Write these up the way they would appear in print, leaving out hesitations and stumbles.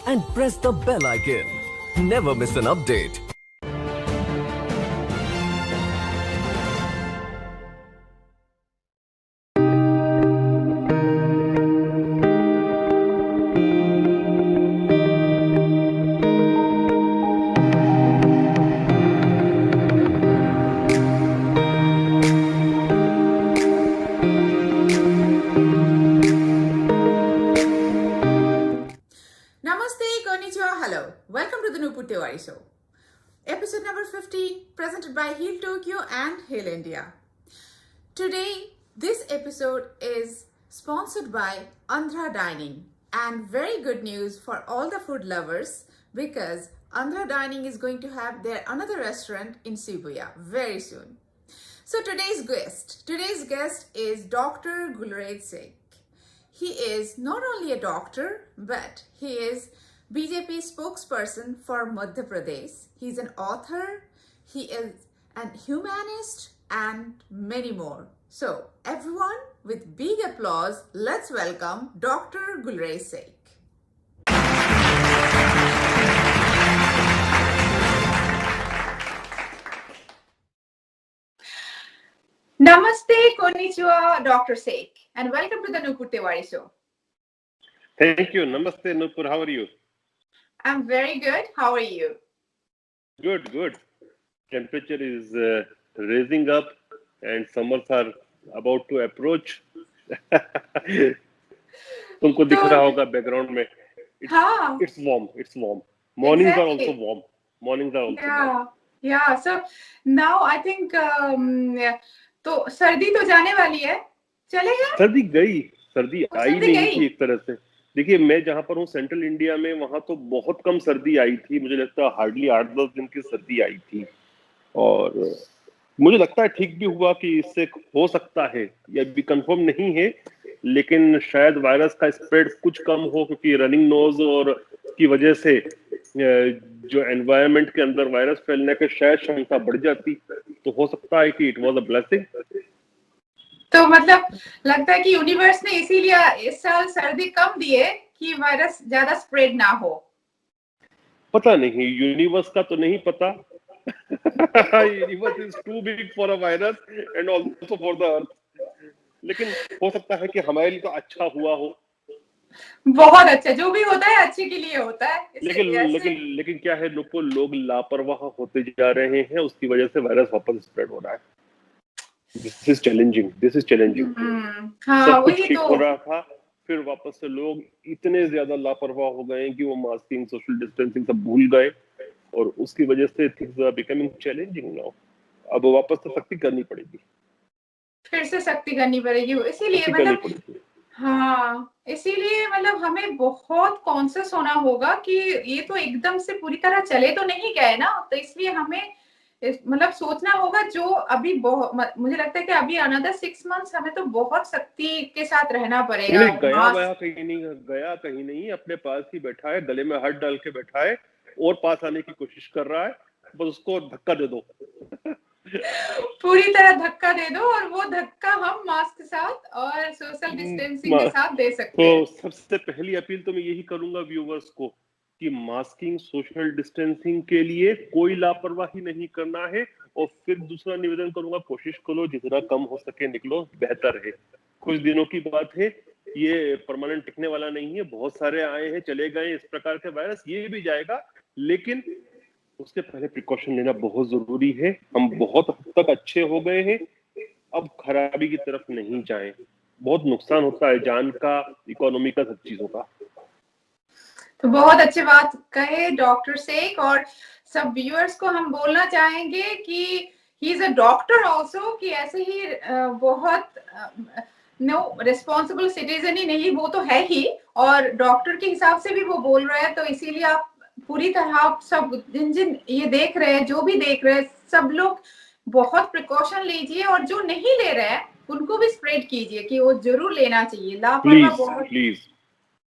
and press the bell icon. Never miss an update. Namaste, konnichiwa, hello. Welcome to the Nupur Tiwari Show. Episode number 50, presented by Heal Tokyo and Heal India. Today, this episode is sponsored by Andhra Dining. And very good news for all the food lovers because Andhra Dining is going to have their another restaurant in Shibuya very soon. So today's guest is Dr. Gulraj Singh. He is not only a doctor, but he is BJP spokesperson for Madhya Pradesh. He's an author, he is an humanist, and many more. So, everyone, with big applause, let's welcome Dr. Gulraj Singh. Namaste, konnichiwa, Dr. Singh, and welcome to the Nupur Tiwari Show. Thank you. Namaste, Nupur. How are you? I'm very good. How are you? Good. Temperature is raising up and summers are about to approach. तुमको दिख रहा होगा background में. It's warm. Mornings are also warm. Yeah. So now I think तो सर्दी तो जाने वाली है. चलेगा? सर्दी आई नहीं थी एक तरह से. देखिए मैं जहां पर हूँ सेंट्रल इंडिया में, वहां तो बहुत कम सर्दी आई थी. मुझे लगता है हार्डली 8-10 दिन की सर्दी आई थी और मुझे लगता है ठीक भी हुआ कि इससे हो सकता है, ये भी कंफर्म नहीं है, लेकिन शायद वायरस का स्प्रेड कुछ कम हो क्योंकि रनिंग नोज और की वजह से जो एनवायरनमेंट के अंदर वायरस फैलने की शायद क्षमता बढ़ जाती, तो हो सकता है कि इट वाज अ ब्लेसिंग. तो मतलब लगता है कि यूनिवर्स ने इसीलिए इस साल सर्दी कम दी है कि वायरस ज्यादा स्प्रेड ना हो. पता नहीं, यूनिवर्स का तो नहीं पता. Universe is too big for a virus and also for the earth. लेकिन हो सकता है कि हमारे लिए तो अच्छा हुआ हो. बहुत अच्छा, जो भी होता है अच्छे के लिए होता है. लेकिन क्या है नुपुर, लोग लापरवाह होते जा रहे हैं, उसकी वजह से वायरस वापस स्प्रेड हो रहा है. This is challenging. सब कुछ ठीक हो रहा था, फिर वापस से लोग इतने ज्यादा लापरवाह हो गए कि वो मास्किंग, सोशल डिस्टेंसिंग सब भूल गए और उसकी वजह से things are becoming challenging now. अब वापस से सख्ती करनी पड़ेगी, इसीलिए मतलब हमें बहुत कॉन्शियस होना होगा कि ये तो एकदम से पूरी तरह चले तो नहीं गए ना, तो इसलिए हमें मतलब सोचना होगा. जो अभी मुझे लगता है कि अभी अनदर 6 months हमें तो बहुत सख्ती के साथ रहना पड़ेगा. गया कहीं नहीं, अपने पास ही बैठा है, गले में हाथ डाल के बैठा है और पास आने की कोशिश कर रहा है. बस उसको धक्का दे दो. पूरी तरह धक्का दे दो और वो धक्का हम मास्क के साथ और सोशल डिस्टेंसिंग के साथ दे सकते हैं. तो सबसे पहली अपील तो मैं यही करूंगा व्यूवर्स को कि मास्किंग, सोशल डिस्टेंसिंग के लिए कोई लापरवाही नहीं करना है. और फिर दूसरा निवेदन करूंगा, कोशिश करो जितना कम हो सके निकलो, बेहतर है. कुछ दिनों की बात है, ये परमानेंट टिकने वाला नहीं है. बहुत सारे आए हैं, चले गए इस प्रकार के वायरस, ये भी जाएगा, लेकिन उसके पहले प्रिकॉशन लेना बहुत जरूरी है. हम बहुत हद तक अच्छे हो गए हैं, अब खराबी की तरफ नहीं जाएं. बहुत नुकसान होता है जान का, इकोनॉमी का, सब चीजों का. तो बहुत अच्छी बात कहे डॉक्टर शेख. और सब व्यूअर्स को हम बोलना चाहेंगे कि he is a doctor also, कि ऐसे ही बहुत रिस्पॉन्सिबल सिटीजन ही नहीं, वो तो है ही, और डॉक्टर के हिसाब से भी वो बोल रहा है. तो इसीलिए आप पूरी तरह, आप सब जिन ये देख रहे हैं, जो भी देख रहे हैं, सब लोग बहुत प्रिकॉशन लीजिए और जो नहीं ले रहे हैं उनको भी स्प्रेड कीजिए कि वो जरूर लेना चाहिए. लापरवाह बहुत.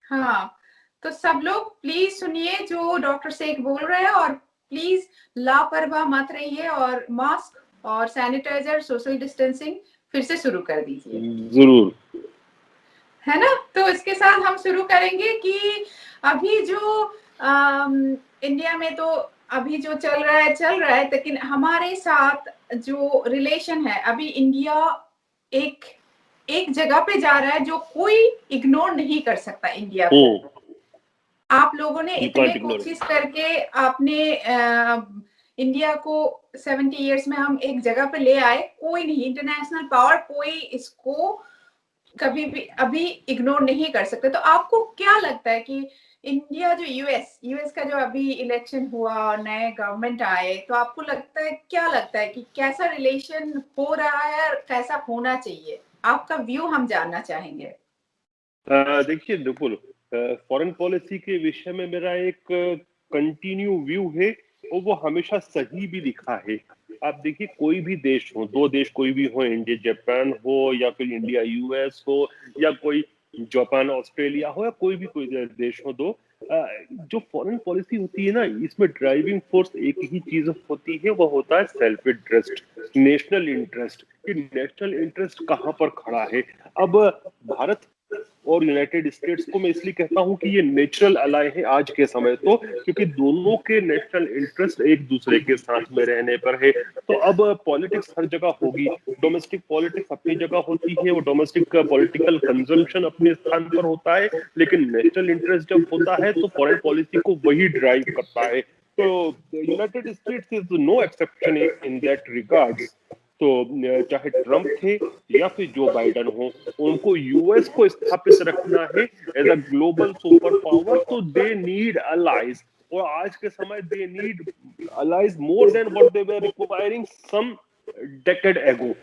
हाँ, तो सब लोग प्लीज सुनिए जो डॉक्टर शेख बोल रहे हैं और प्लीज लापरवाह मत रहिए और मास्क और सैनिटाइजर, सोशल डिस्टेंसिंग फिर से शुरू कर दीजिए. जरूर, है ना. तो इसके साथ हम शुरू करेंगे कि अभी जो इंडिया में तो अभी जो चल रहा है, लेकिन हमारे साथ जो रिलेशन है, अभी इंडिया एक एक जगह पे जा रहा है जो कोई इग्नोर नहीं कर सकता इंडिया को। आप लोगों ने इतने कोशिश करके आपने इंडिया को 70 इयर्स में हम एक जगह पे ले आए, कोई नहीं, इंटरनेशनल पावर कोई इसको कभी भी अभी इग्नोर नहीं कर सकते। तो आपको क्या लगता है कि इंडिया जो यूएस का जो अभी इलेक्शन हुआ और नए गवर्नमेंट आए, तो आपको क्या लगता है कि कैसा रिलेशन हो रहा है और कैसा होना चाहिए? आपका व्यू हम जानना चाहेंगे। देखिए बिल्कुल, फॉरेन पॉलिसी के विषय में मेरा एक कंटिन्यू व्यू है और वो हमेशा सही भी दिखा है। आप देखिए, कोई भी देश हो, दो देश कोई भी हो, इंडिया जापान हो या फिर इंडिया यूएस हो या कोई जापान ऑस्ट्रेलिया हो या कोई देश हो, जो फॉरेन पॉलिसी होती है ना, इसमें ड्राइविंग फोर्स एक ही चीज होती है, वो होता है सेल्फ इंटरेस्ट, नेशनल इंटरेस्ट। कि नेशनल इंटरेस्ट कहाँ पर खड़ा है। अब भारत और यूनाइटेड स्टेट्स को मैं इसलिए कहता हूं कि ये नेचुरल अलाय है आज के समय, तो क्योंकि दोनों के नेशनल इंटरेस्ट एक दूसरे के साथ में रहने पर है। तो अब पॉलिटिक्स हर जगह होगी, डोमेस्टिक पॉलिटिक्स अपनी जगह होती है, वो डोमेस्टिक पॉलिटिकल कंजम्पशन अपने स्थान पर होता है, लेकिन नेशनल इंटरेस्ट जब होता है तो फॉरेन पॉलिसी को वही ड्राइव करता है। तो United States is no exception in that regard. तो चाहे ट्रम्प थे या फिर जो बाइडन हो, उनको यूएस को स्थापित रखना है as a global super power, तो दे नीड अलाइज। और आज के समय they need allies more than what they were requiring some decade ago,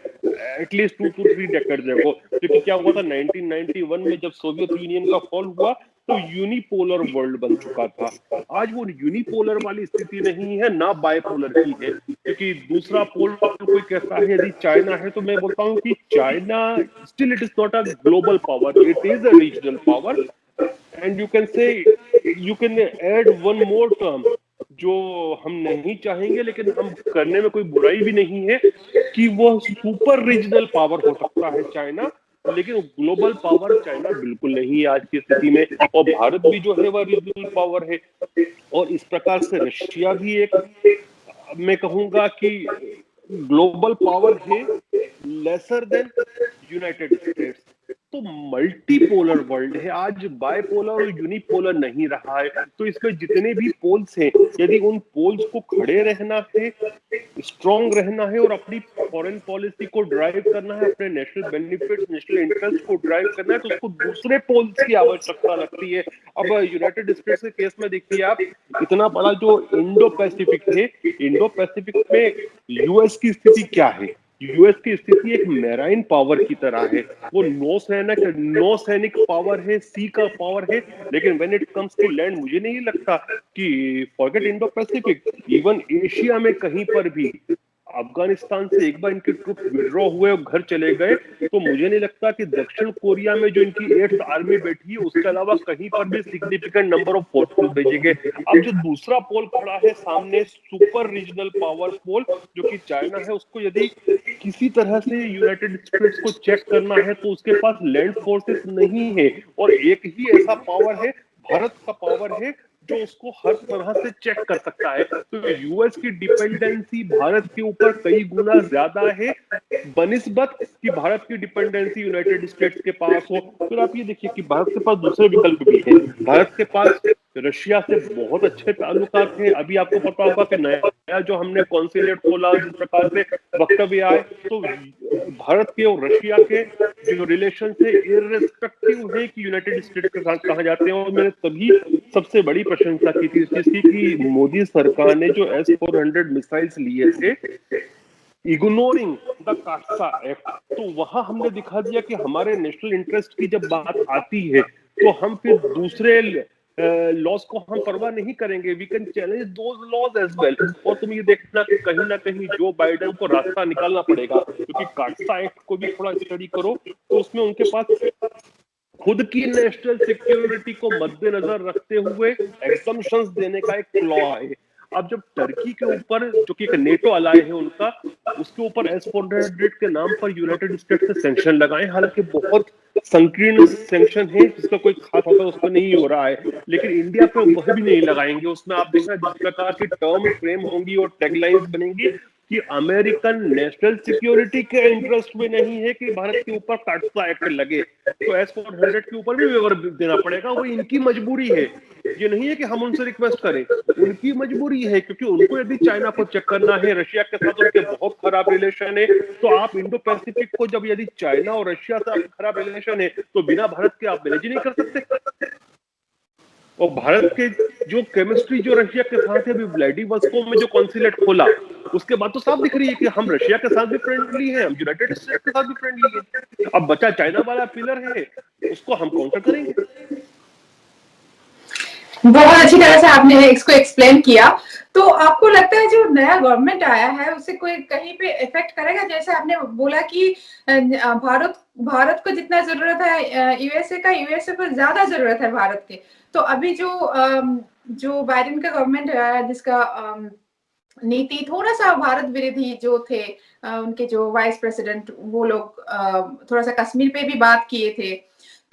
at least 2 to 3 decades ago. क्योंकि क्या हुआ था 1991 में जब सोवियत यूनियन का फॉल हुआ, तो यूनिपोलर वर्ल्ड बन चुका था। आज वो यूनिपोलर वाली स्थिति नहीं है, ना बाइपोलर की है। क्योंकि दूसरा पोल कोई कहता है यदि चाइना है, तो मैं बोलता हूँ कि China still it is not a global power, it is a regional power. And you can add one more term जो हम नहीं चाहेंगे, लेकिन हम करने में कोई बुराई भी नहीं है, कि वो सुपर रीजनल पावर हो सकता है चाइना, लेकिन ग्लोबल पावर चाइना बिल्कुल नहीं है आज की स्थिति में। और भारत भी जो है वह रीजनल पावर है, और इस प्रकार से रशिया भी एक, मैं कहूंगा कि ग्लोबल पावर है, लेसर देन यूनाइटेड स्टेट्स। तो मल्टीपोलर वर्ल्ड है आज, बायपोलर और यूनिपोलर नहीं रहा है। तो इसमें जितने भी पोल्स हैं, यदि उन पोल्स को खड़े रहना है, स्ट्रॉन्ग रहना है और अपनी फॉरेन पॉलिसी को ड्राइव करना है, अपने नेशनल बेनिफिट्स, नेशनल इंटरेस्ट को ड्राइव करना है, तो उसको दूसरे पोल्स की आवश्यकता लगती है। अब यूनाइटेड स्टेट्स के केस में देखिए आप, इतना बड़ा जो इंडो पैसिफिक है, इंडो पैसिफिक में यूएस की स्थिति क्या है? यूएस की स्थिति एक मैराइन पावर की तरह है। वो नौ सैनिक पावर है, सी का पावर है, लेकिन when it comes to land, मुझे नहीं लगता कि forget Indo Pacific, even Asia में कहीं पर भी अफगानिस्तान से एक बार इनके ट्रुप विड्रॉ हुए और घर चले गए, तो मुझे नहीं लगता कि दक्षिण कोरिया में जो इनकी 8th आर्मी बैठी है, उसके अलावा कहीं पर भी सिग्निफिकेंट नंबर ऑफ फोर्सेस भेजेंगे। अब जो दूसरा पोल खड़ा है सामने, सुपर रीजनल पावर पोल, जो कि चाइना है, उसको यदि किसी तरह से यूनाइटेड स्टेट्स को चेक करना है, तो उसके पास लैंड फोर्सेस नहीं है। और एक ही ऐसा पावर है, भारत का पावर है, जो उसको हर तरह से चेक कर सकता है। तो यूएस की डिपेंडेंसी भारत के ऊपर कई गुना ज्यादा है बनिस्बत कि भारत की डिपेंडेंसी यूनाइटेड स्टेट्स के पास हो। फिर आप ये देखिए कि भारत के पास दूसरे विकल्प भी हैं। भारत के पास रशिया से बहुत अच्छे ताल्लुकात हैं। अभी आपको पता होगा कि नया जो हमने कॉन्सुलेट खोला, जिस प्रकार से वक्तव्य आए, तो भारत के और रशिया के जो रिलेशन है इररिस्पेक्टिव है कि यूनाइटेड स्टेट्स के साथ कहा जाते हैं। और मैंने तभी सबसे बड़ी प्रशंसा की थी इस चीज की कि मोदी सरकार ने जो S-400 मिसाइल्स लिए थे, इग्नोरिंग द काक्सा एक्ट, तो वहां हमने दिखा दिया कि हमारे नेशनल इंटरेस्ट की जब बात आती है, तो हम फिर दूसरे लॉज को हम परवाह नहीं करेंगे। We can challenge those laws as well. और तुम ये देखना कि कहीं ना कहीं जो बाइडेन को रास्ता निकालना पड़ेगा, क्योंकि काक्सा एक्ट को भी थोड़ा स्टडी करो, तो उसमें उनके पास खुद की नेशनल सिक्योरिटी को मद्देनजर रखते हुए एग्जम्पशंस देने का एक क्लॉ है। अब जब टर्की के ऊपर, जो कि एक नेटो अलाय है उनका, उसके ऊपर S-400 के नाम पर यूनाइटेड स्टेट्स ने सैंक्शन लगाए, हालांकि बहुत संकीर्ण सैंक्शन है जिसका कोई खास असर उस पर नहीं हो रहा है, लेकिन इंडिया पे वह भी नहीं लगाएंगे। उसमें आप देखना जिस प्रकार की टर्म फ्रेम होंगी और टैगलाइंस बनेंगी कि अमेरिकन नेशनल सिक्योरिटी के इंटरेस्ट में नहीं है कि भारत के ऊपर टाटसा एक्ट लगे, तो S-400 के ऊपर भी वेवर देना पड़ेगा। वो इनकी मजबूरी है, ये नहीं है कि हम उनसे रिक्वेस्ट करें, उनकी मजबूरी है, क्योंकि उनको यदि चाइना को चेक करना है, रशिया के साथ उनके बहुत खराब रिलेशन है, तो आप इंडो पैसिफिक को जब यदि चाइना और रशिया से आपके खराब रिलेशन है तो बिना भारत के आप मैनेज नहीं कर सकते। और भारत के जो केमिस्ट्री जो रशिया के साथ है, अभी व्लादिवोस्तोक में जो कॉन्सुलेट खोला, उसके बाद तो साफ दिख रही है कि हम रशिया के साथ भी फ्रेंडली हैं, हम यूनाइटेड स्टेट्स के साथ भी फ्रेंडली हैं। अब बचा चाइना वाला पिलर है, उसको हम काउंटर करेंगे। बहुत अच्छी तरह से आपने इसको एक्सप्लेन किया। तो आपको लगता है जो नया गवर्नमेंट आया है उससे कोई कहीं पे इफेक्ट करेगा? जैसे आपने बोला कि भारत को जितना जरूरत है यूएसए का, यूएसए को ज्यादा जरूरत है भारत के। तो अभी जो बाइडेन का गवर्नमेंट है जिसका नीति थोड़ा सा भारत विरोधी जो थे, उनके जो वाइस प्रेसिडेंट वो लोग थोड़ा सा कश्मीर पे भी बात किए थे।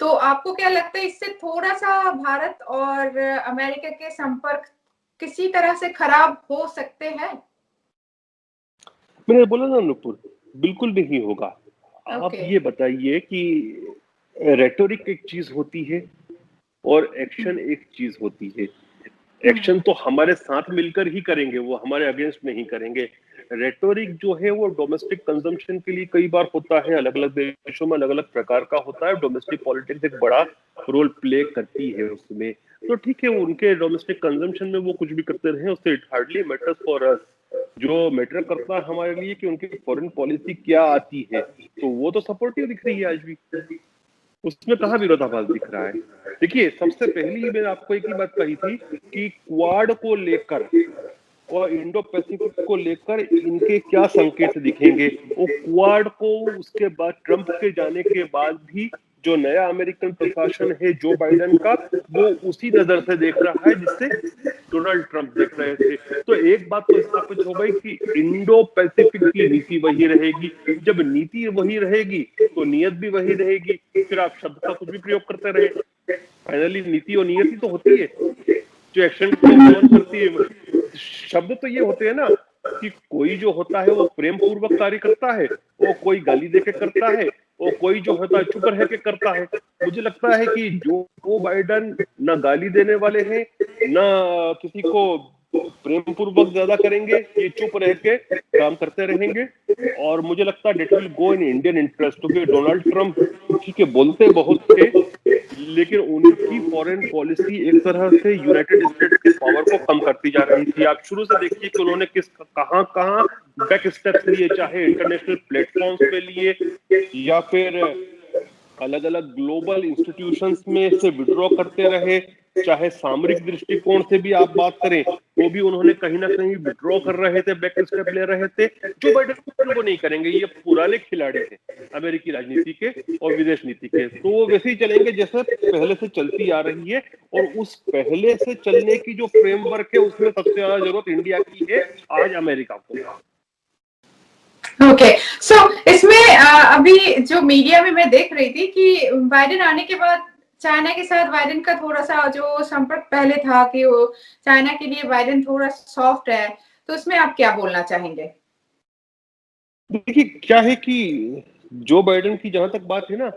तो आपको क्या लगता है इससे थोड़ा सा भारत और अमेरिका के संपर्क किसी तरह से खराब हो सकते हैं? मैंने बोला ना नुपुर, बिल्कुल नहीं होगा। आप ये बताइए कि रेटोरिक एक चीज होती है और एक्शन एक चीज होती है। एक्शन तो हमारे साथ मिलकर ही करेंगे, वो हमारे अगेंस्ट नहीं करेंगे। रेटोरिक जो है वो डोमेस्टिक कंजम्पशन के लिए कई बार होता है, अलग अलग देशों में अलग अलग प्रकार का होता है। डोमेस्टिक पॉलिटिक्स एक बड़ा रोल प्ले करती है उसमें, तो ठीक है उनके डोमेस्टिक कंजम्पशन में वो कुछ भी करते रहे, उससे it hardly matters for us. जो मैटर करता है हमारे लिए कि उनकी फॉरेन पॉलिसी क्या आती है, तो वो तो सपोर्टिव दिख रही है आज भी, उसमें कहाँ विरोधाभास दिख रहा है। देखिए सबसे पहली मैंने आपको एक ही बात कही थी कि क्वाड को लेकर और इंडो पैसिफिक को लेकर इनके क्या संकेत दिखेंगे। वो क्वाड को उसके बाद ट्रंप के जाने के बाद भी जो नया अमेरिकन प्रशासन है जो बाइडेन का, वो उसी नजर से देख रहा है जिससे डोनाल्ड ट्रंप देख रहे थे। तो एक बात तो स्थापित हो गई कि इंडो पैसिफिक की नीति वही रहेगी। जब नीति वही रहेगी तो नियत भी वही रहेगी, फिर आप शब्द का कुछ भी प्रयोग करते रहे, फाइनली नीति और नियत ही तो होती है जो एक्शन को गवर्न करती है। शब्द तो ये होते हैं ना कि कोई जो होता है वो प्रेम पूर्वक कार्य करता है, वो कोई गाली देके करता है, वो कोई जो होता है चुप रह के करता है। मुझे लगता है कि जो बाइडेन ना गाली देने वाले हैं, ना किसी को प्रेम पूर्वक ज्यादा करेंगे, ये चुप रह के काम करते रहेंगे। और मुझे लगता है that will go in Indian interest, क्योंकि डोनाल्ड ट्रंप ठीक है बोलते बहुत थे, लेकिन उनकी फॉरेन पॉलिसी एक तरह से यूनाइटेड स्टेट्स के पावर को कम करती जा रही थी। आप शुरू से देखिए कि उन्होंने कहां बैक स्टेप्स लिए, चाहे इंटरनेशनल प्लेटफॉर्म्स पे लिए या फिर अलग अलग ग्लोबल इंस्टीट्यूशंस में से विड्रॉ करते रहे, चाहे सामरिक दृष्टिकोण से भी आप बात करें वो भी उन्होंने कहीं ना कहीं विड्रॉ कर रहे थे, बैक स्टेप ले रहे थे। जो बाइडेन वो नहीं करेंगे, ये पुराने खिलाड़ी थे अमेरिकी राजनीति के और विदेश नीति के, तो वो वैसे ही चलेंगे जैसे पहले से चलती आ रही है। और उस पहले से चलने की जो फ्रेमवर्क है उसमें सबसे ज्यादा जरूरत इंडिया की है आज अमेरिका को। ओके, सो इसमें अभी जो मीडिया में मैं देख रही थी कि बाइडेन आने के बाद चाइना के साथ बाइडेन का थोड़ा सा जो संपर्क पहले था कि वो चाइना के लिए बाइडेन थोड़ा सॉफ्ट है, तो इसमें आप क्या बोलना चाहेंगे? देखिए क्या है कि जो बाइडेन की जहां तक बात है ना,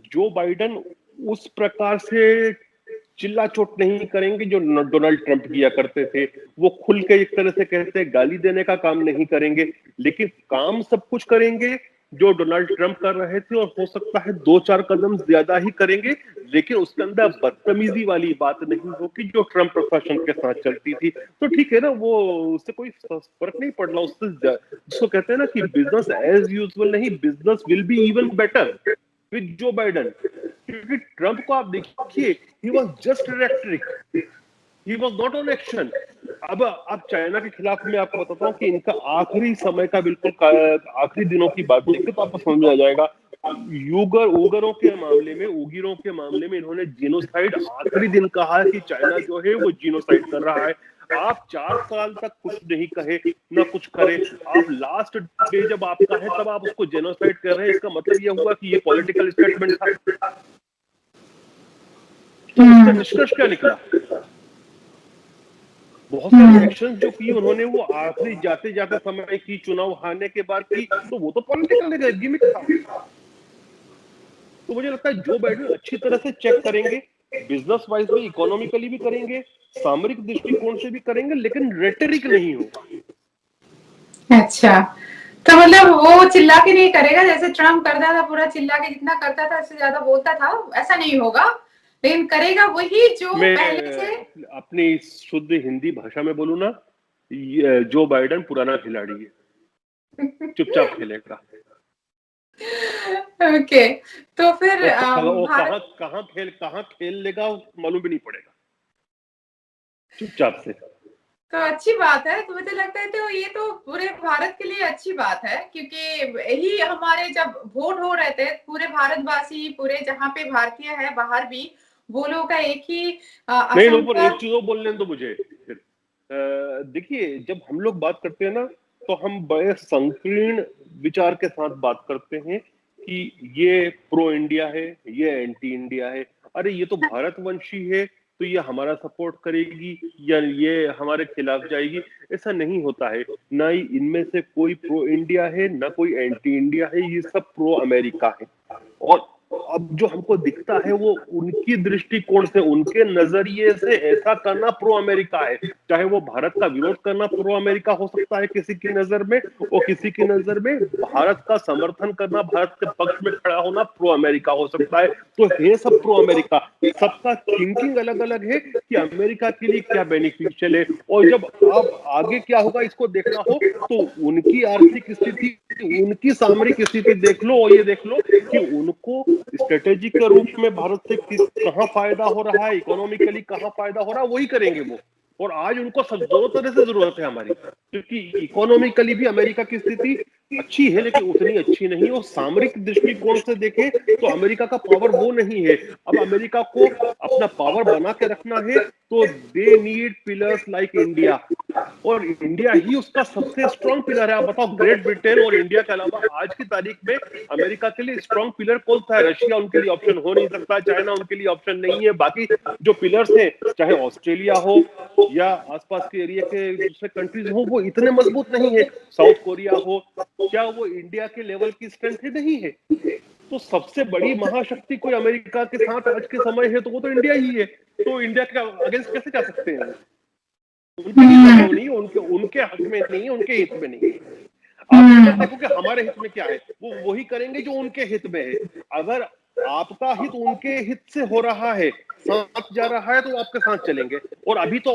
जो बाइडेन उस प्रकार से चिल्ला चोट नहीं करेंगे जो डोनाल्ड ट्रंप किया करते थे। वो खुल के एक तरह से कहते गाली देने का काम नहीं करेंगे, लेकिन काम सब कुछ करेंगे जो डोनाल्ड ट्रंप कर रहे थे, और हो सकता है 2-4 कदम ज्यादा ही करेंगे, लेकिन उसके अंदर बदतमीजी वाली बात नहीं होगी जो ट्रंप प्रशासन के साथ चलती थी। तो ठीक है ना, वो उससे कोई फर्क नहीं पड़ रहा। उससे जिसको कहते हैं ना कि बिजनेस एज यूजुअल नहीं, business will be even better with Joe Biden. क्योंकि ट्रंप को आप देखिए, he was just rhetoric, he was not on action. अब आप चाइना के खिलाफ मैं आपको बताता हूँ कि इनका आखिरी समय का बिल्कुल आखिरी दिनों की बात देखिए तो आपको समझ में आ जाएगा। उगरों के मामले में, उगिरों के मामले में इन्होंने जीनोसाइड आखिरी दिन कहा है कि चाइना जो है वो जीनोसाइड कर रहा है। आप 4 साल तक कुछ नहीं कहे, ना कुछ करे, आप लास्ट डे जब आपका है तब आप उसको जेनोसाइड कर रहे हैं। इसका मतलब यह हुआ कि ये पॉलिटिकल स्टेटमेंट था। तो इसका निष्कर्ष क्या निकला? बहुत सारी एक्शन जो की उन्होंने वो आखिरी जाते जाते समय की, चुनाव हारने के बाद की, तो वो तो पॉलिटिकल गिमिक था। तो मुझे लगता है जो बाइडेन अच्छी तरह से चेक करेंगे, बिजनेस वाइज भी, इकोनॉमिकली भी करेंगे, सामरिक दृष्टिकोण से भी करेंगे, लेकिन रेटरिक नहीं होगा। अच्छा, तो मतलब वो चिल्ला के नहीं करेगा जैसे ट्रम्प करता था, पूरा चिल्ला के जितना करता था उससे ज्यादा बोलता था, ऐसा नहीं होगा, लेकिन करेगा वही जो पहले से। अपनी शुद्ध हिंदी भाषा में बोलूं ना, जो बाइडेन पुराना खिलाड़ी है, चुपचाप खेलेगा। ओके, तो फिर कहां खेल लेगा मालूम भी नहीं पड़ेगा, चुपचाप से। तो अच्छी बात है, तो मुझे लगता है तो ये तो पूरे भारत के लिए अच्छी बात है, क्योंकि यही हमारे जब वोट हो रहे थे, पूरे भारतवासी, पूरे जहाँ पे भारतीय है बाहर भी, वो लोगों का एक ही नहीं, ऊपर एक चीज बोलने दो मुझे। देखिए, जब हम लोग बात करते हैं ना, तो हम बड़े संकीर्ण विचार के साथ बात करते हैं कि ये प्रो इंडिया है, ये एंटी इंडिया है। अरे ये तो भारतवंशी है, तो ये हमारा सपोर्ट करेगी या ये हमारे खिलाफ जाएगी, ऐसा नहीं होता है। ना ही इनमें से कोई प्रो इंडिया है, ना कोई एंटी इंडिया है, ये सब प्रो अमेरिका है। और अब जो हमको दिखता है वो उनकी दृष्टिकोण से, उनके नजरिए से ऐसा करना प्रो अमेरिका है। चाहे वो भारत का विरोध करना प्रो अमेरिका हो सकता है किसी की नजर में, और किसी की नजर में भारत का समर्थन करना, भारत के पक्ष में खड़ा होना प्रो अमेरिका हो सकता है। तो है सब प्रो अमेरिका, सबका थिंकिंग अलग अलग है कि अमेरिका के लिए क्या बेनिफिशियल है। और जब अब आगे क्या होगा इसको देखना हो, तो उनकी आर्थिक स्थिति, उनकी सामरिक स्थिति देख लो, और ये देख लो कि उनको स्ट्रेटेजी के रूप में भारत से कहां फायदा हो रहा है, इकोनॉमिकली कहां फायदा हो रहा है, वही करेंगे वो। और आज उनको सब दोनों तरह से जरूरत है हमारी, क्योंकि इकोनॉमिकली भी अमेरिका की स्थिति अच्छी है, लेकिन उतनी अच्छी नहीं। और सामरिक दृष्टिकोण से देखें तो अमेरिका का पावर वो नहीं है। अब अमेरिका को अपना पावर बना के रखना है, तो they need pillars like India, और इंडिया ही उसका सबसे स्ट्रॉन्ग पिलर है। आप बताओ, ग्रेट ब्रिटेन और इंडिया के अलावा आज की तारीख में अमेरिका के लिए स्ट्रॉन्ग पिलर कौन सा है? रशिया उनके लिए ऑप्शन हो नहीं सकता, चाइना उनके लिए ऑप्शन नहीं है। बाकी जो पिलर्स हैं, चाहे ऑस्ट्रेलिया हो या आसपास के एरिया के दूसरे कंट्रीज हो, वो इतने मजबूत नहीं है। साउथ कोरिया हो, क्या वो इंडिया के लेवल की स्ट्रेंथ है? नहीं है। तो सबसे बड़ी महाशक्ति कोई अमेरिका के साथ आज के समय है तो वो तो इंडिया ही है। तो इंडिया के अगेंस्ट कैसे जा सकते हैं? उनके हित नहीं, उनके हक में नहीं है, उनके हित में नहीं है। आप देखो कि हमारे हित में क्या है, वो वही करेंगे जो उनके हित में है। अगर आपका हित उनके हित से हो रहा है, साथ जा रहा है, तो आपके साथ चलेंगे। और अभी तो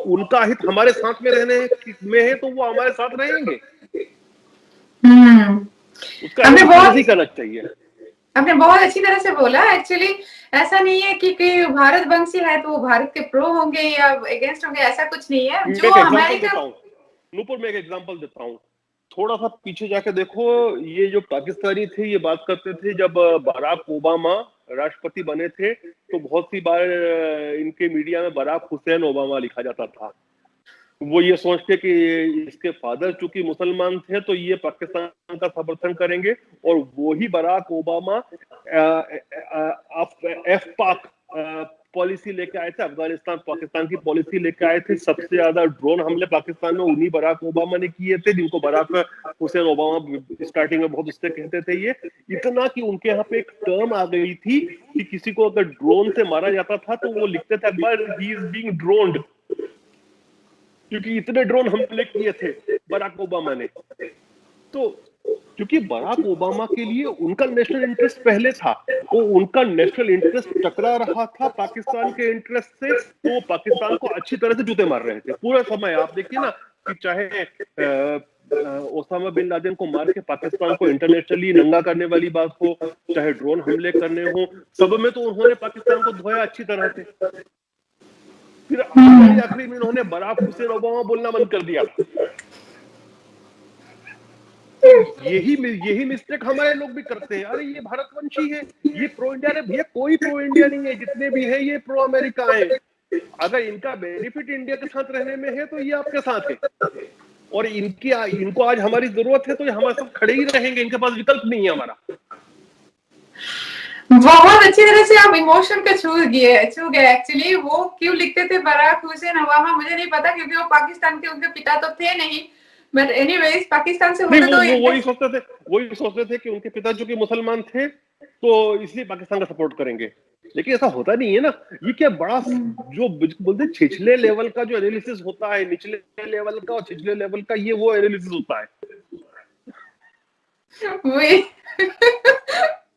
उनका हित हमारे साथ में रहने में है, तो वो हमारे साथ रहेंगे। उसका नहीं करना चाहिए। आपने बहुत अच्छी तरह से बोला। एक्चुअली ऐसा नहीं है कि भारत वंशी है तो वो भारत के प्रो होंगे या अगेंस्ट होंगे, ऐसा कुछ नहीं है। जो अमेरिका, नूपुर में एक एग्जांपल देता हूँ, थोड़ा सा पीछे जाके देखो। ये जो पाकिस्तानी थे, ये बात करते थे जब बराक ओबामा राष्ट्रपति बने थे, तो बहुत सी बार इनके मीडिया में बराक हुसैन ओबामा लिखा जाता था। वो ये सोचते कि इसके फादर चूंकि मुसलमान थे तो ये पाकिस्तान का समर्थन करेंगे, और वो ही बराक ओबामा एफ पाक पॉलिसी लेके आए थे, अफगानिस्तान पाकिस्तान की पॉलिसी लेके आए थे। सबसे ज्यादा ड्रोन हमले पाकिस्तान में उन्हीं बराक ओबामा ने किए थे, जिनको बराक हुसैन ओबामा स्टार्टिंग में बहुत उससे कहते थे। ये इतना कि उनके यहाँ पे एक टर्म आ गई थी कि किसी को अगर ड्रोन से मारा जाता था तो वो लिखते थे अकबर ही इज बीइंग ड्रोन्ड, क्योंकि इतने ड्रोन हमले किए थे बराक ओबामा ने। तो क्योंकि बराक ओबामा के लिए उनका नेशनल इंटरेस्ट पहले था, वो उनका नेशनल इंटरेस्ट टकरा रहा था पाकिस्तान के इंटरेस्ट से, तो वो पाकिस्तान को अच्छी तरह से जूते मार रहे थे पूरे समय। आप देखिए ना कि चाहे ओसामा बिन लादेन को मार के पाकिस्तान को इंटरनेशनली नंगा करने वाली बात हो, चाहे ड्रोन हमले करने हो, सब में तो उन्होंने पाकिस्तान को धोया अच्छी तरह से। फिर आखिरी में उन्होंने बराक हुसैन ओबामा बोलना बंद कर दिया। यही मिस्टेक हमारे लोग भी करते हैं। अरे ये भारतवंशी है, ये प्रो इंडिया। अरे भैया कोई प्रो इंडिया नहीं है, जितने भी है ये प्रो अमेरिका है। अगर इनका बेनिफिट इंडिया के साथ रहने में है तो ये आपके साथ है, और इनको आज हमारी जरूरत है तो ये हमारे साथ खड़े ही रहेंगे, इनके पास विकल्प नहीं है हमारा। बहुत अच्छी तरह से आप इमोशन को छू गए एक्चुअली। वो क्यों लिखते थे बराक हुसैन ओबामा, मुझे नहीं पता, क्योंकि वो पाकिस्तान के उनके पिता तो थे नहीं, बट एनीवेज पाकिस्तान से होते तो वही सोचते थे कि उनके पिता जो कि मुसलमान थे तो इसलिए पाकिस्तान का सपोर्ट करेंगे। लेकिन ऐसा होता नहीं है ना। ये क्या बड़ा जो बोलते हैं छिछले लेवल का जो एनालिसिस होता है, निचले लेवल का और छिछले लेवल का, ये वो एनालिसिस होता है। वही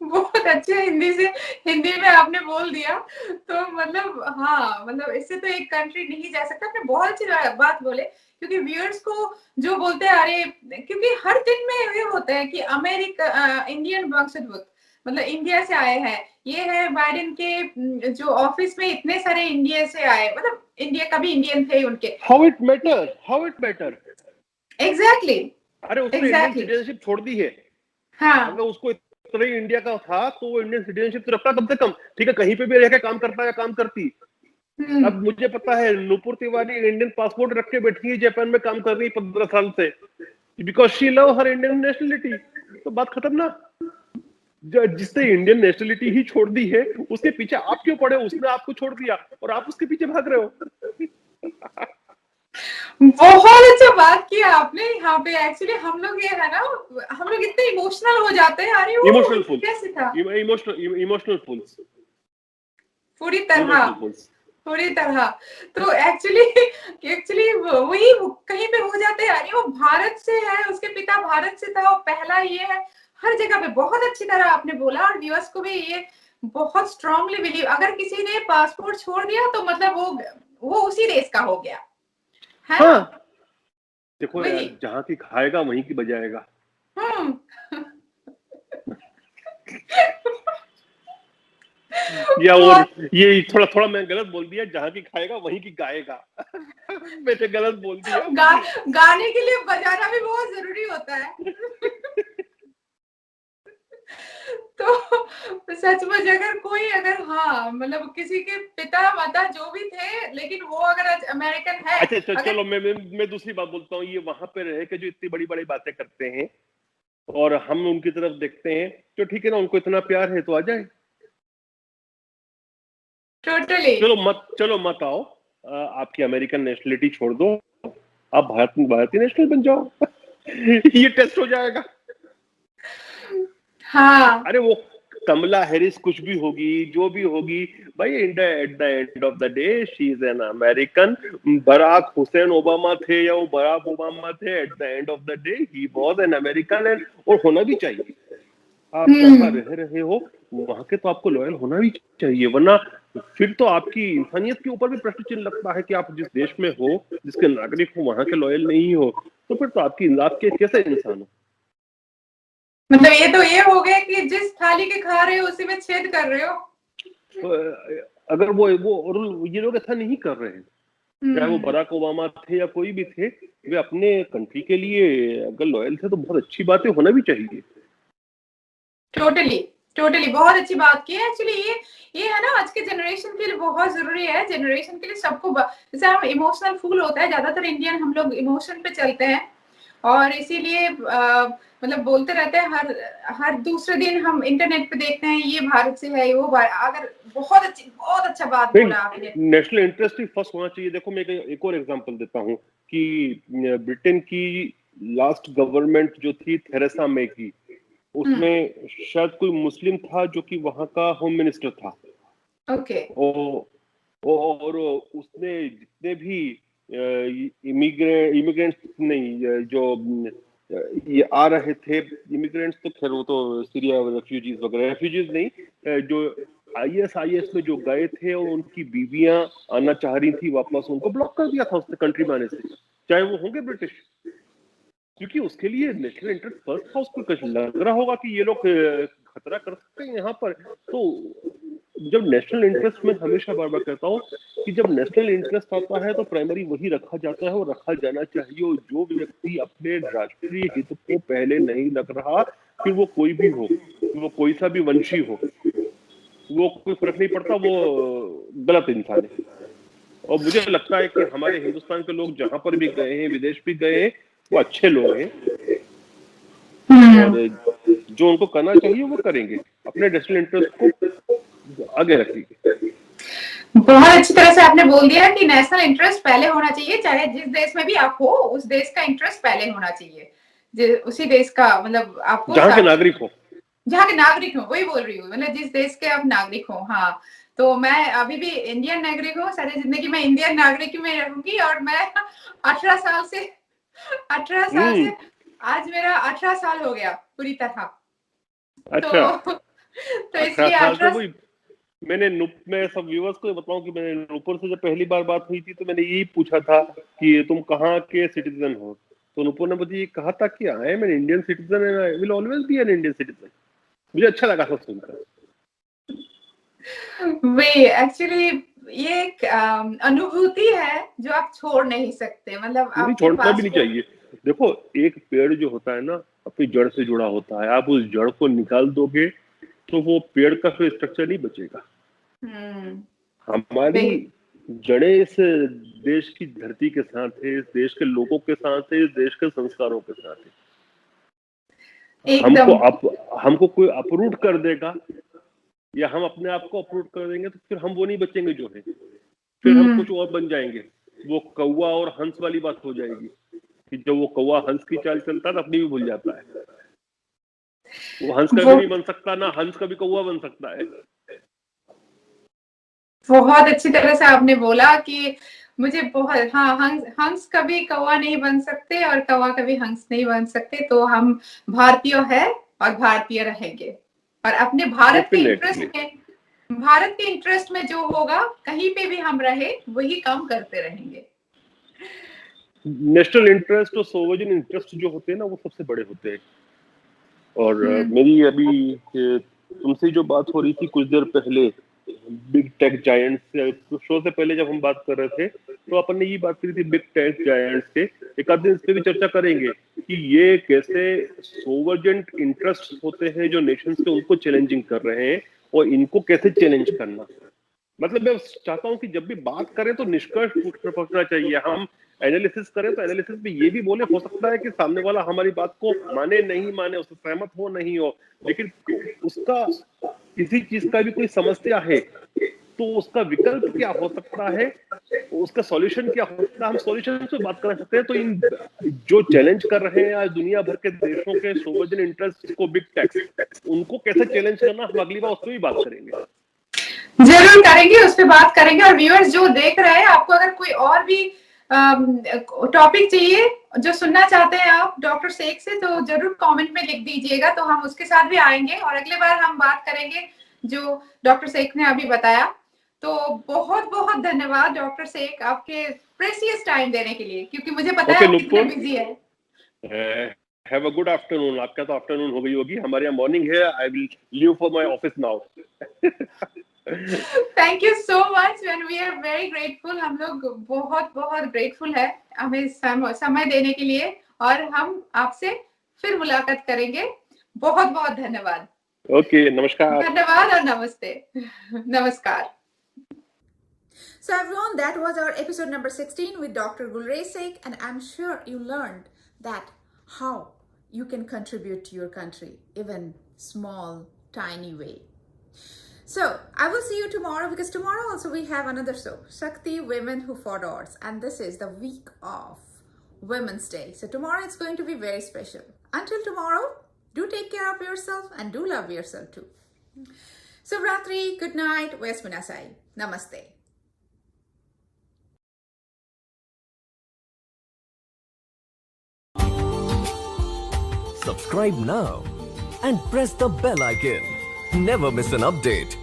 बहुत अच्छे हिंदी में आपने बोल दिया। तो मतलब हाँ, मतलब इससे तो एक कंट्री नहीं जा सकता। आपने बहुत अच्छी बात बोले, क्योंकि व्यूअर्स को जो बोलते हैं, अरे क्योंकि हर दिन में ये होता है कि अमेरिका इंडियन वंशज, मतलब इंडिया से आए हैं, ये है बाइडेन के जो ऑफिस में इतने सारे इंडिया से आए, मतलब इंडिया का भी इंडियन थे उनके। How it matter exactly. अरे उसने इंडियन सिटीजनशिप छोड़ दी है। हाँ, अगर उसको इतना ही इंडिया का था तो वो इंडियन सिटीजनशिप तो रखता कम से कम। ठीक है, कहीं पे भी रहकर काम करता या काम करती। अब मुझे पता है नुपुर तिवारी इंडियन पासपोर्ट रख के बैठी है, जापान में काम कर रही है 15 साल से, because she love her Indian nationality. तो बात खत्म ना। जिसने इंडियन नेशनलिटी ही छोड़ दी है उसके पीछे आप क्यों पड़े? उसने आपको छोड़ दिया और आप उसके पीछे भाग रहे हो। बहुत अच्छा बात किया आपने यहाँ पे। एक्चुअली हम लोग ये है ना, हम लोग इतने इमोशनल हो जाते हैं। अरे वो कैसे था, इमोशनल फूल्स पूरी तरह। तो एक्चुअली वही कहीं पे हो जाते हैं। अरे वो भारत से है, उसके पिता भारत से था, वो पहला ये है। हर जगह पे बहुत अच्छी तरह आपने बोला, और व्यूअर्स को भी ये बहुत स्ट्रांगली बिलीव, अगर किसी ने पासपोर्ट छोड़ दिया तो मतलब वो उसी देश का हो गया है ना। देखो यार, जहाँ की खाएगा वहीं की बजाएगा। या और ये थोड़ा मैं गलत बोल दिया, जहाँ की खाएगा वहीं की गाएगा। मैंने गलत बोल दिया। गाने के लिए बजाना भी बहुत जरूरी होता है। तो सचमुच अगर हाँ, मतलब किसी के पिता माता जो भी थे, लेकिन वो अगर अमेरिकन है। अच्छा चलो मैं दूसरी बात बोलता हूँ। ये वहां पे रह के जो इतनी बड़ी बड़ी बातें करते हैं और हम उनकी तरफ देखते हैं, तो ठीक है ना, उनको इतना प्यार है तो आ जाए। टोटली। चलो मत आओ, आपकी अमेरिकन नेशनलिटी छोड़ दो, आप भारतीय नेशनल बन जाओ। ये टेस्ट हो जाएगा। हाँ, अरे वो कमला हैरिस कुछ भी होगी, जो भी होगी भाई, at the end of the day she is an American. Barack Hussein Obama थे या वो बराक ओबामा थे, at the end of the day he was an American, and और होना भी चाहिए। आप जहाँ रह रहे हो वहां के तो आपको लॉयल होना भी चाहिए, वरना फिर तो आपकी इंसानियत के ऊपर भी प्रश्न चिन्ह लगता है कि आप जिस देश में हो, जिसके नागरिक हो, वहां के लॉयल नहीं हो, तो फिर तो आप कैसे इंसान हो। मतलब ये हो गया कि जिस थाली के खा रहे हो उसी में छेद कर रहे हो। तो अगर वो और ये लोग ऐसा नहीं कर रहे हैं, चाहे वो बराक ओबामा थे या कोई भी थे, वे अपने कंट्री के लिए अगर लॉयल थे तो बहुत अच्छी बातें होना भी चाहिए। टोटली बहुत अच्छी बात की है। एक्चुअली ये है ना, आज के जनरेशन के लिए बहुत जरूरी है। जनरेशन के लिए सबको, जैसे हम इमोशनल फूल होता है, ज्यादातर इंडियन हम लोग इमोशन पे चलते हैं, और इसीलिए मतलब बोलते रहते हैं। हर दूसरे दिन हम इंटरनेट पे देखते हैं ये भारत से है, वो अगर बहुत अच्छा बात बोला आपने। नेशनल इंटरेस्ट ही फर्स्ट होना चाहिए। देखो मैं एक और एग्जांपल देता हूँ कि ब्रिटेन की लास्ट गवर्नमेंट जो थी थेरेसा मे की, उसमें शायद कोई मुस्लिम था जो कि वहां का होम मिनिस्टर था। ओके। और उसने जितने भी इमिग्रेंट्स नहीं, जो ये आ रहे थे इमिग्रेंट्स, तो खैर वो तो सीरिया रेफ्यूजीज नहीं, जो ISIS में जो गए थे और उनकी बीवियां आना चाह रही थी वापस, उनको ब्लॉक कर दिया था उसने कंट्री में आने से, चाहे वो होंगे ब्रिटिश, क्योंकि उसके लिए नेशनल इंटरेस्ट फर्स्ट था। उसको लग रहा होगा कि ये लोग खतरा कर सकते हैं यहाँ पर, तो जब नेशनल इंटरेस्ट में हमेशा बार बार कहता हूँ कि जब नेशनल इंटरेस्ट आता है तो प्राइमरी वही रखा जाता है और रखा जाना चाहिए, और जो व्यक्ति अपने राष्ट्रीय हित को पहले नहीं रख रहा, फिर वो कोई भी हो, वो कोई सा भी वंशी हो, वो कोई फर्क नहीं पड़ता, वो गलत इंसान है। और मुझे लगता है कि हमारे हिंदुस्तान के लोग जहां पर भी गए हैं, विदेश भी गए हैं, वो अच्छे लोग हैं और जो उनको करना चाहिए वो करेंगे, अपने नेशनल इंटरेस्ट को आगे रखेंगे। बहुत अच्छी तरह से आपने बोल दिया कि नेशनल इंटरेस्ट पहले होना चाहिए, चाहे जिस देश में भी आप हो उस देश का इंटरेस्ट पहले होना चाहिए, उसी देश का, मतलब आपको जहाँ के नागरिक हो, वही बोल रही हूँ, मतलब जिस देश के आप नागरिक हो। हाँ, तो मैं अभी भी इंडियन नागरिक हूँ, सारी जिंदगी मैं इंडियन नागरिक में रहूंगी, और मैं 18 साल से आज मेरा 18 साल हो गया पूरी तरह। अच्छा। तो इसलिए 18 मैं सब व्यूअर्स को बताऊं कि मैंने नूपुर से जब पहली बार बात हुई थी तो मैंने यही पूछा था कि तुम कहाँ के सिटीजन हो, तो नूपुर ने मुझे ये कहा था कि I am an Indian citizen and I will always be an Indian citizen. मुझे अच्छा लगा था सुनकर। वही एक्चुअली ये एक अनुभूति है जो आप छोड़ नहीं सकते, मतलब आप छोड़ना भी नहीं चाहिए। देखो, एक पेड़ जो होता है ना अपनी जड़ से जुड़ा होता है, आप उस जड़ को निकाल दोगे तो वो पेड़ का फिर स्ट्रक्चर नहीं बचेगा। हमारी जड़ें इस देश की धरती के साथ है, इस देश के लोगों के साथ है, इस देश के संस्कारों के साथ है। हमको कोई अपरूट कर देगा या हम अपने आप को अपरूट कर देंगे तो फिर हम वो नहीं बचेंगे जो है, फिर हम कुछ और बन जाएंगे। वो कौवा और हंस वाली बात हो जाएगी कि जब वो कौवा हंस की चाल चलता है तो अपनी भी भूल जाता है। वो हंस का भी नहीं बन सकता, ना हंस का भी कौवा बन सकता है। बहुत अच्छी तरह से आपने बोला कि मुझे बहुत, हाँ, हंस कभी कौवा नहीं बन सकते और कौवा कभी हंस नहीं बन सकते, तो हम भारतीय है और भारतीय रहेंगे, और अपने भारत के इंटरेस्ट में जो होगा कहीं पे भी हम रहे वही काम करते रहेंगे। नेशनल इंटरेस्ट और सोवरेन इंटरेस्ट जो होते हैं ना वो सबसे बड़े होते हैं। और मेरी अभी तुमसे जो बात हो रही थी कुछ देर पहले बिग टेक जायंट्स शो से पहले जब हम बात कर रहे थे तो अपन ने ये बात करी थी बिग टेक जायंट्स के। एक आध दिन इस पे भी चर्चा करेंगे कि ये कैसे सोवरेन इंटरेस्ट होते हैं जो नेशंस के, उनको चैलेंजिंग कर रहे हैं और इनको कैसे चैलेंज करना। मतलब मैं चाहता हूं कि जब भी बात करें तो निष्कर्ष पहुंचना चाहिए। हम एनालिसिस करें तो एनालिसिस में ये भी बोले, हो सकता है कि सामने वाला हमारी बात को माने नहीं माने, उससे सहमत हो नहीं हो, लेकिन उसका किसी चीज का भी कोई समस्या है तो उसका विकल्प क्या हो सकता है, उसका सॉल्यूशन क्या हो सकता है, हम सॉल्यूशन से बात कर सकते हैं। तो इन जो चैलेंज कर रहे हैं आज दुनिया भर के देशों के सोवरेन इंटरेस्ट को, बिग टेक्स, उनको कैसे चैलेंज करना, हम अगली बार उस पर भी बात करेंगे। जरूर करेंगे, उस पर बात करेंगे। और व्यूअर्स जो देख रहे हैं, आपको अगर कोई और भी टॉपिक चाहिए जो सुनना चाहते हैं आप डॉक्टर शेख से, तो जरूर कमेंट में लिख दीजिएगा, तो हम उसके साथ भी आएंगे और अगले बार हम बात करेंगे जो डॉक्टर शेख ने अभी बताया। तो बहुत बहुत धन्यवाद डॉक्टर शेख आपके प्रेशियस टाइम देने के लिए, क्योंकि मुझे पता है आप कितने बिजी है। Have a good afternoon. आपका तो आफ्टरनून हो गई होगी, हमारे यहाँ मॉर्निंग है। I will leave for my office now. Thank you so much and we are very grateful. हम लोग बहुत बहुत ग्रेटफुल है हमें समय देने के लिए, और हम आपसे फिर मुलाकात करेंगे। बहुत बहुत धन्यवाद। ओके, नमस्कार। धन्यवाद और नमस्ते। नमस्कार। So everyone, that was our episode number 16 with Dr. Gulrez Sheikh, and I'm sure you learned that how you can contribute to your country, even small, tiny way. So I will see you tomorrow, because tomorrow also we have another show, Shakti Women Who Fought Odds, and this is the week of Women's Day. So tomorrow it's going to be very special. Until tomorrow, do take care of yourself and do love yourself too. So Ratri, good night, Vesminasai, namaste. Subscribe now and press the bell icon. Never miss an update.